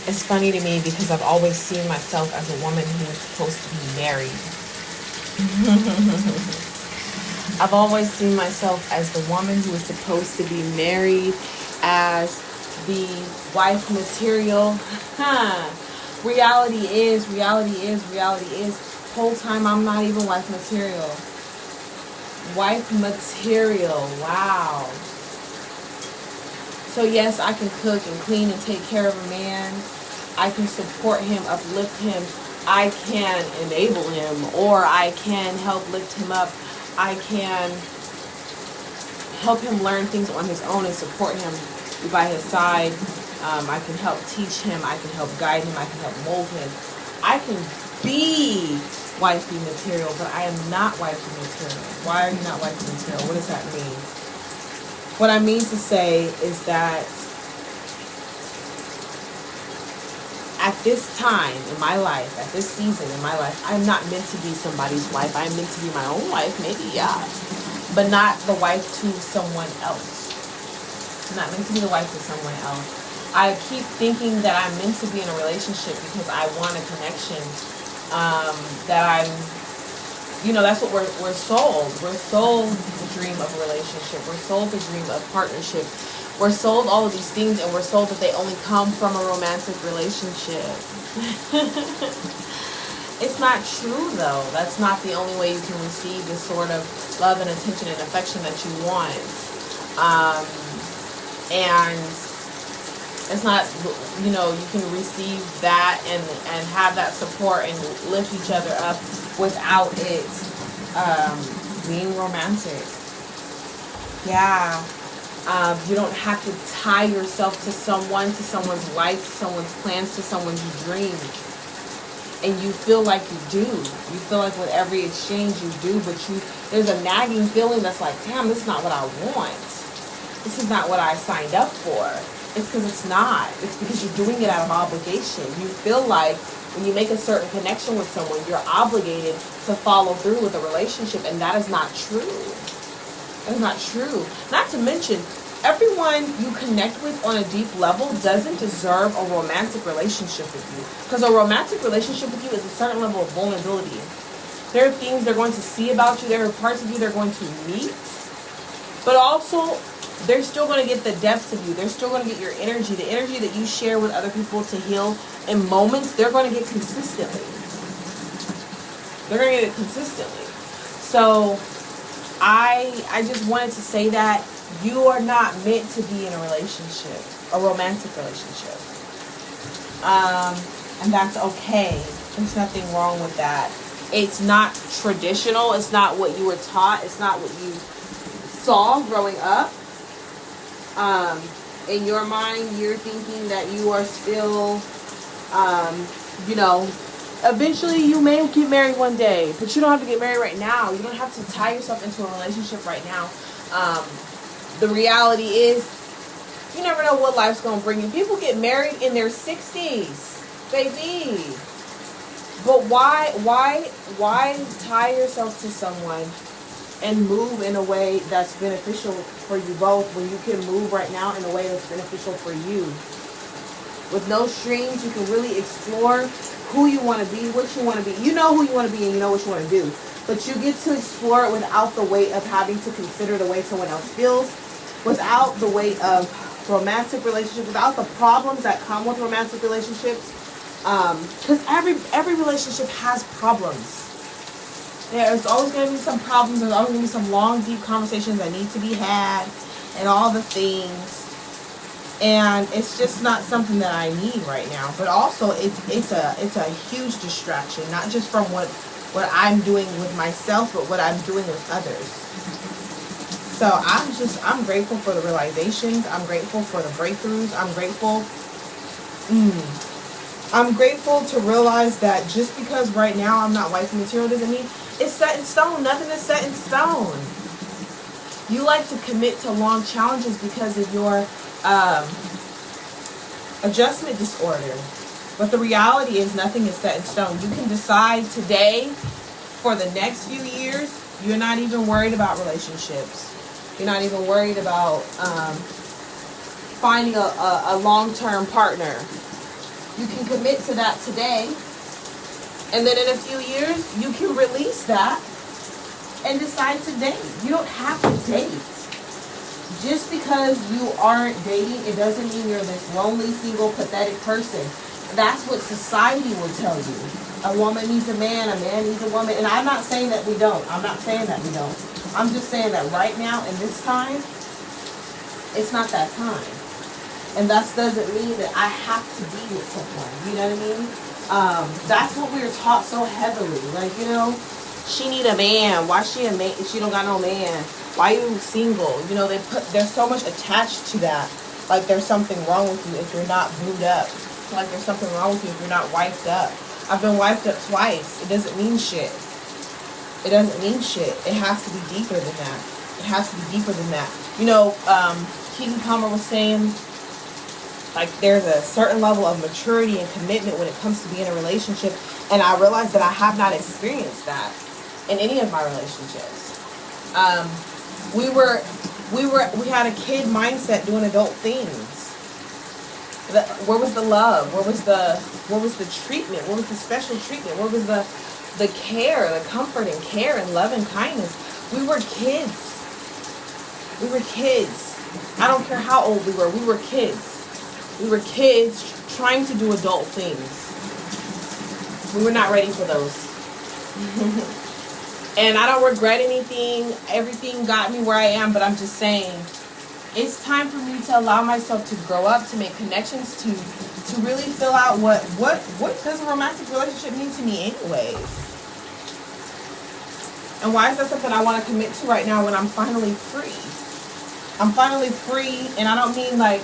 It's funny to me because I've always seen myself as a woman who is supposed to be married. I've always seen myself as the woman who is supposed to be married, as the wife material. Reality is, whole time I'm not even wife material. Wife material, wow. So yes, I can cook and clean and take care of a man. I can support him, uplift him. I can enable him, or I can help lift him up. I can help him learn things on his own and support him by his side. I can help teach him. I can help guide him. I can help mold him. I can be wifey material, but I am not wifey material. Why are you not wifey material? What does that mean? What I mean to say is that at this time in my life, at this season in my life, I'm not meant to be somebody's wife. I'm meant to be my own wife, maybe, yeah. But not the wife to someone else. I'm not meant to be the wife to someone else. I keep thinking that I'm meant to be in a relationship because I want a connection. That's what we're sold. We're sold the dream of a relationship. We're sold the dream of partnership. We're sold all of these things, and we're sold that they only come from a romantic relationship. It's not true, though. That's not the only way you can receive the sort of love and attention and affection that you want. And it's not, you can receive that and have that support and lift each other up without it being romantic. Yeah. You don't have to tie yourself to someone's life, to someone's plans, to someone's dream. And you feel like you do. You feel like with every exchange you do, but there's a nagging feeling that's like, damn, this is not what I want. This is not what I signed up for. It's because it's not. It's because you're doing it out of obligation. You feel like when you make a certain connection with someone, you're obligated to follow through with a relationship, and that is not true. That's not true. Not to mention, everyone you connect with on a deep level doesn't deserve a romantic relationship with you. Because a romantic relationship with you is a certain level of vulnerability. There are things they're going to see about you. There are parts of you they're going to meet. But also, they're still going to get the depths of you. They're still going to get your energy. The energy that you share with other people to heal in moments, they're going to get consistently. They're going to get it consistently. So I just wanted to say that you are not meant to be in a relationship, a romantic relationship. And that's okay. There's nothing wrong with that. It's not traditional. It's not what you were taught. It's not what you saw growing up. In your mind, you're thinking that you are still, eventually you may get married one day, but you don't have to get married right now. You don't have to tie yourself into a relationship right now. The reality is, you never know what life's going to bring you. People get married in their 60s, baby. But why tie yourself to someone and move in a way that's beneficial for you both when you can move right now in a way that's beneficial for you? With no strings, you can really explore who you want to be, what you want to be. You know who you want to be and you know what you want to do. But you get to explore it without the weight of having to consider the way someone else feels, without the weight of romantic relationships, without the problems that come with romantic relationships. Because every relationship has problems. There's always going to be some problems. There's always going to be some long, deep conversations that need to be had and all the things. And it's just not something that I need right now. But also, it's a huge distraction, not just from what I'm doing with myself, but what I'm doing with others. So I'm grateful for the realizations. I'm grateful for the breakthroughs. I'm grateful to realize that just because right now I'm not wifey material doesn't mean it's set in stone. Nothing is set in stone. You like to commit to long challenges because of your adjustment disorder. But the reality is nothing is set in stone. You can decide today for the next few years, you're not even worried about relationships. You're not even worried about finding a long-term partner. You can commit to that today. And then in a few years, you can release that and decide to date. You don't have to date. Just because you aren't dating, it doesn't mean you're this lonely, single, pathetic person. That's what society will tell you. A woman needs a man needs a woman. And I'm not saying that we don't. I'm not saying that we don't. I'm just saying that right now, in this time, it's not that time. And that doesn't mean that I have to be with someone. You know what I mean? That's what we were taught so heavily. Like, you know, she need a man. Why she a man? She don't got no man. Why you single? You know, there's so much attached to that. Like there's something wrong with you if you're not booed up. Like there's something wrong with you if you're not wiped up. I've been wiped up twice. It doesn't mean shit. It doesn't mean shit. It has to be deeper than that. It has to be deeper than that. You know, Keaton Palmer was saying, like, there's a certain level of maturity and commitment when it comes to being in a relationship. And I realized that I have not experienced that in any of my relationships. We had a kid mindset doing adult things. Where was the love? Where was the treatment? Where was the special treatment? Where was the care, the comfort and care and love and kindness? We were kids. We were kids. I don't care how old we were. We were kids. We were kids trying to do adult things. We were not ready for those. And I don't regret anything. Everything got me where I am, but I'm just saying, it's time for me to allow myself to grow up, to make connections, to really fill out what does a romantic relationship mean to me anyways? And why is that something I want to commit to right now when I'm finally free? I'm finally free, and I don't mean like,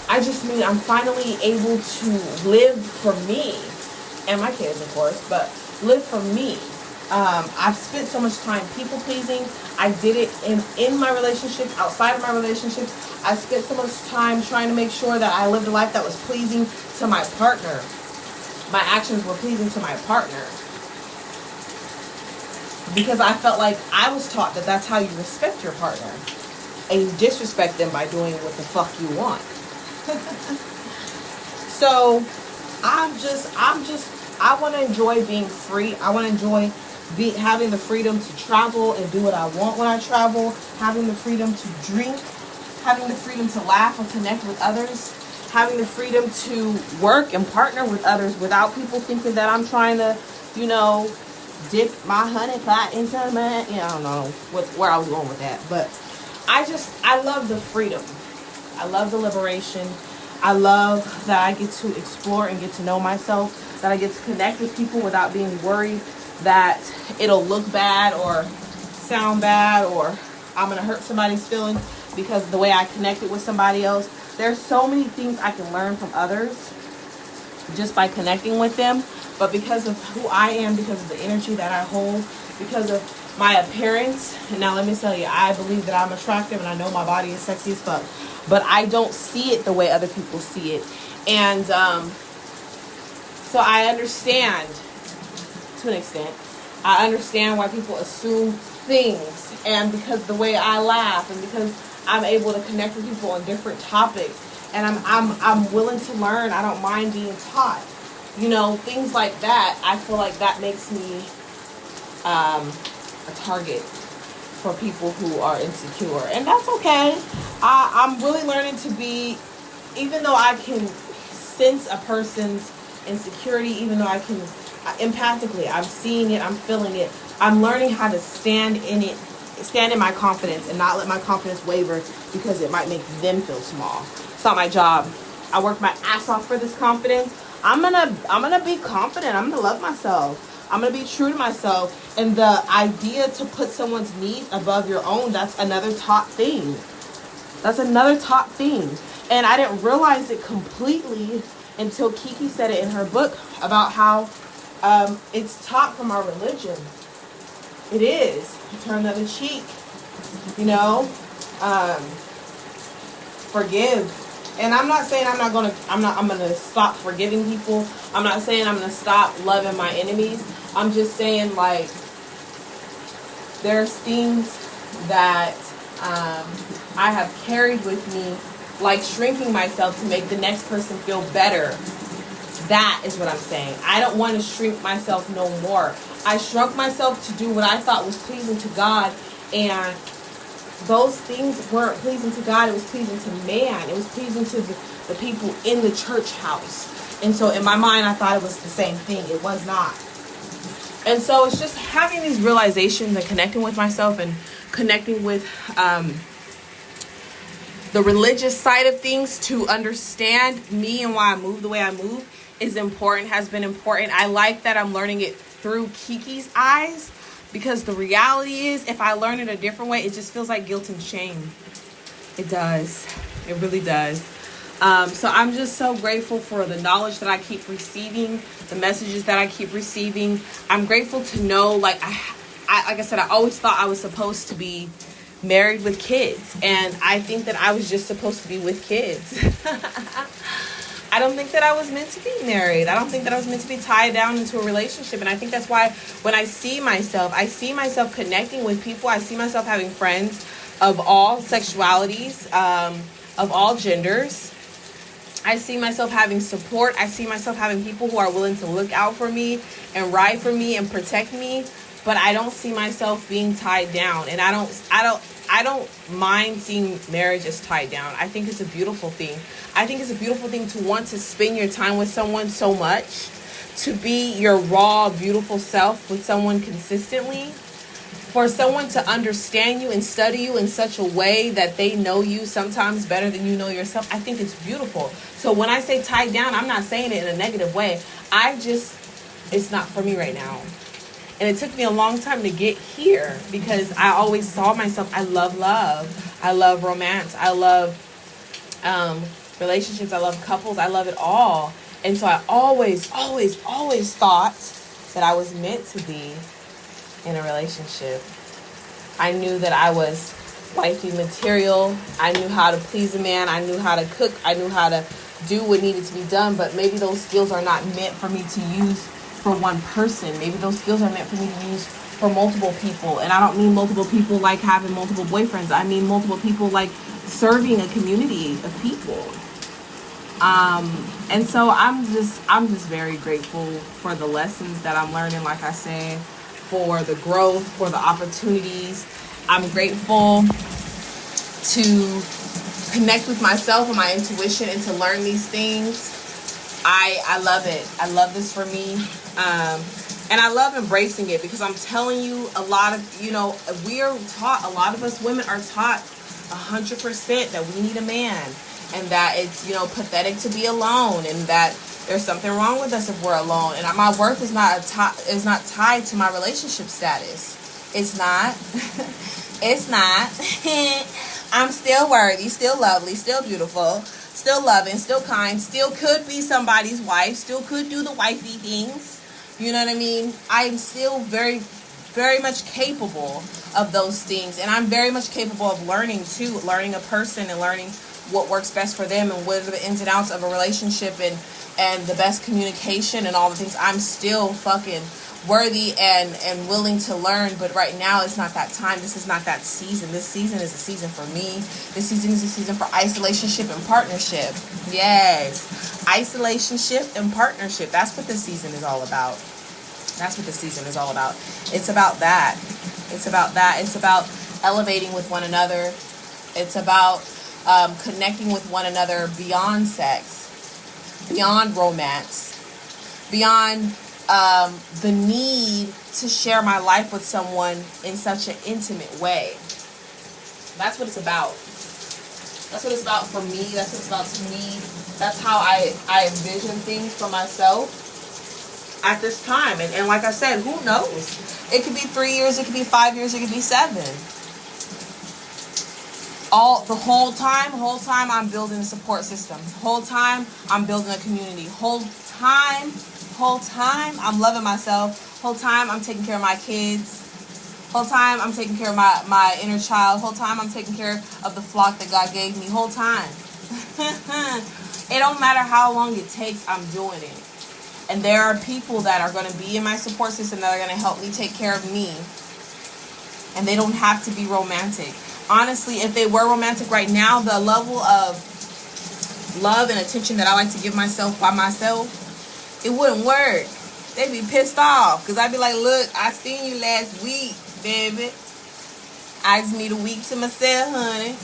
I just mean I'm finally able to live for me and my kids, of course, but live for me. I've spent so much time people pleasing. I did it in my relationships, outside of my relationships. I spent so much time trying to make sure that I lived a life that was pleasing to my partner. My actions were pleasing to my partner. Because I felt like I was taught that that's how you respect your partner. And you disrespect them by doing what the fuck you want. So I want to enjoy being free. I want to enjoy having the freedom to travel and do what I want when I travel, having the freedom to drink, having the freedom to laugh and connect with others, having the freedom to work and partner with others without people thinking that I'm trying to, you know, dip my honey pot into my, I don't know where I was going with that, but I love the freedom. I love the liberation. I love that I get to explore and get to know myself, that I get to connect with people without being worried that it'll look bad or sound bad or I'm going to hurt somebody's feelings because of the way I connected with somebody else. There's so many things I can learn from others just by connecting with them. But because of who I am, because of the energy that I hold, because of my appearance, and now let me tell you, I believe that I'm attractive and I know my body is sexy as fuck, but I don't see it the way other people see it. And so I understand, to an extent, I understand why people assume things. And because the way I laugh and because I'm able to connect with people on different topics, and I'm willing to learn, I don't mind being taught. You know, things like that, I feel like that makes me a target for people who are insecure. And that's okay. I'm really learning to be, even though I can sense a person's insecurity, even though I can, empathically, I'm seeing it, I'm feeling it. I'm learning how to stand in my confidence and not let my confidence waver because it might make them feel small. It's not my job. I work my ass off for this confidence. I'm gonna be confident. I'm gonna love myself. I'm gonna be true to myself. And the idea to put someone's needs above your own, that's another taught thing. That's another taught thing. And I didn't realize it completely until Kiki said it in her book about how it's taught from our religion. It is. Turn the other cheek. You know, forgive. And I'm not saying I'm gonna stop forgiving people. I'm not saying I'm gonna stop loving my enemies. I'm just saying, like, there's things that I have carried with me like shrinking myself to make the next person feel better. That is what I'm saying. I don't want to shrink myself no more. I shrunk myself to do what I thought was pleasing to God, and those things weren't pleasing to God. It was pleasing to man. It was pleasing to the people in the church house. And so in my mind, I thought it was the same thing. It was not. And so it's just having these realizations and connecting with myself and connecting with the religious side of things to understand me and why I move the way I move is important, has been important. I like that I'm learning it through Kiki's eyes, because the reality is if I learn it a different way, it just feels like guilt and shame. It does. It really does. So I'm just so grateful for the knowledge that I keep receiving, the messages that I keep receiving. I'm grateful to know, like I said, I always thought I was supposed to be married with kids, and I think that I was just supposed to be with kids. I don't think that I was meant to be married. I don't think that I was meant to be tied down into a relationship. And I think that's why when I see myself connecting with people. I see myself having friends of all sexualities, of all genders. I see myself having support. I see myself having people who are willing to look out for me and ride for me and protect me. But I don't see myself being tied down. And I don't mind seeing marriage as tied down. I think it's a beautiful thing. I think it's a beautiful thing to want to spend your time with someone so much, to be your raw, beautiful self with someone consistently, for someone to understand you and study you in such a way that they know you sometimes better than you know yourself. I think it's beautiful. So when I say tied down, I'm not saying it in a negative way. It's not for me right now. And it took me a long time to get here, because I always saw myself. I love love. I love romance. I love relationships. I love couples. I love it all. And so I always thought that I was meant to be in a relationship. I knew that I was wifey material. I knew how to please a man. I knew how to cook. I knew how to do what needed to be done. But maybe those skills are not meant for me to use for one person. Maybe those skills are meant for me to use for multiple people. And I don't mean multiple people like having multiple boyfriends. I mean multiple people like serving a community of people. And so I'm just very grateful for the lessons that I'm learning, like I said, for the growth, for the opportunities. I'm grateful to connect with myself and my intuition and to learn these things. I love it. I love this for me. And I love embracing it, because I'm telling you, a lot of us women are taught 100% that we need a man, and that it's, pathetic to be alone, and that there's something wrong with us if we're alone. And my worth is not tied to my relationship status. It's not. It's not. I'm still worthy, still lovely, still beautiful, still loving, still kind, still could be somebody's wife, still could do the wifey things. You know what I mean? I'm still very, very much capable of those things. And I'm very much capable of learning too, learning a person and learning what works best for them and what are the ins and outs of a relationship and the best communication and all the things. I'm still fucking worthy and willing to learn, but right now it's not that time. This is not that season. This season is a season for me. This season is a season for isolationship and partnership. Yes, isolationship and partnership. That's what this season is all about. That's what this season is all about. It's about that. It's about that. It's about elevating with one another. It's about connecting with one another beyond sex, beyond romance, beyond the need to share my life with someone in such an intimate way. That's what it's about. That's what it's about for me. That's what it's about to me. That's how I envision things for myself at this time. And like I said, who knows? It could be 3 years, it could be 5 years, it could be 7. The whole time I'm building a support system. Whole time I'm building a community. Whole time I'm loving myself. Whole time I'm taking care of my kids. Whole time I'm taking care of my inner child. Whole time I'm taking care of the flock that God gave me. Whole time. It don't matter how long it takes, I'm doing it. And there are people that are going to be in my support system that are going to help me take care of me. And they don't have to be romantic. Honestly, if they were romantic right now, the level of love and attention that I like to give myself by myself, it wouldn't work. They'd be pissed off because I'd be like, look, I seen you last week, baby. I just need a week to myself, honey.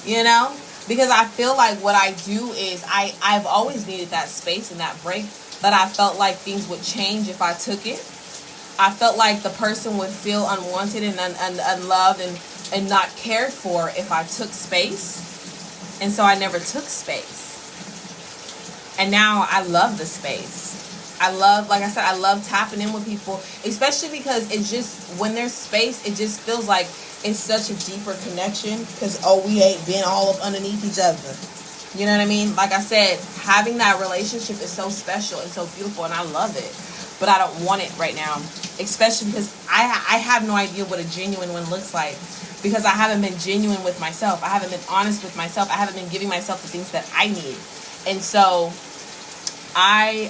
You know? Because I feel like what I do is I've always needed that space and that break, but I felt like things would change if I took it. I felt like the person would feel unwanted and unloved and not cared for if I took space. And so I never took space. And now I love the space. I love, like I said, I love tapping in with people, especially because it just, when there's space, it just feels like it's such a deeper connection because, we ain't been all up underneath each other. You know what I mean? Like I said, having that relationship is so special and so beautiful, and I love it. But I don't want it right now, especially because I have no idea what a genuine one looks like, because I haven't been genuine with myself. I haven't been honest with myself. I haven't been giving myself the things that I need. And so I'm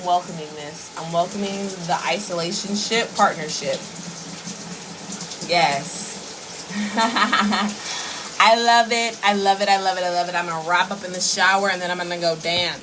welcoming this. I'm welcoming the isolationship partnership. Yes. I love it. I love it. I love it. I love it. I'm going to wrap up in the shower and then I'm going to go dance.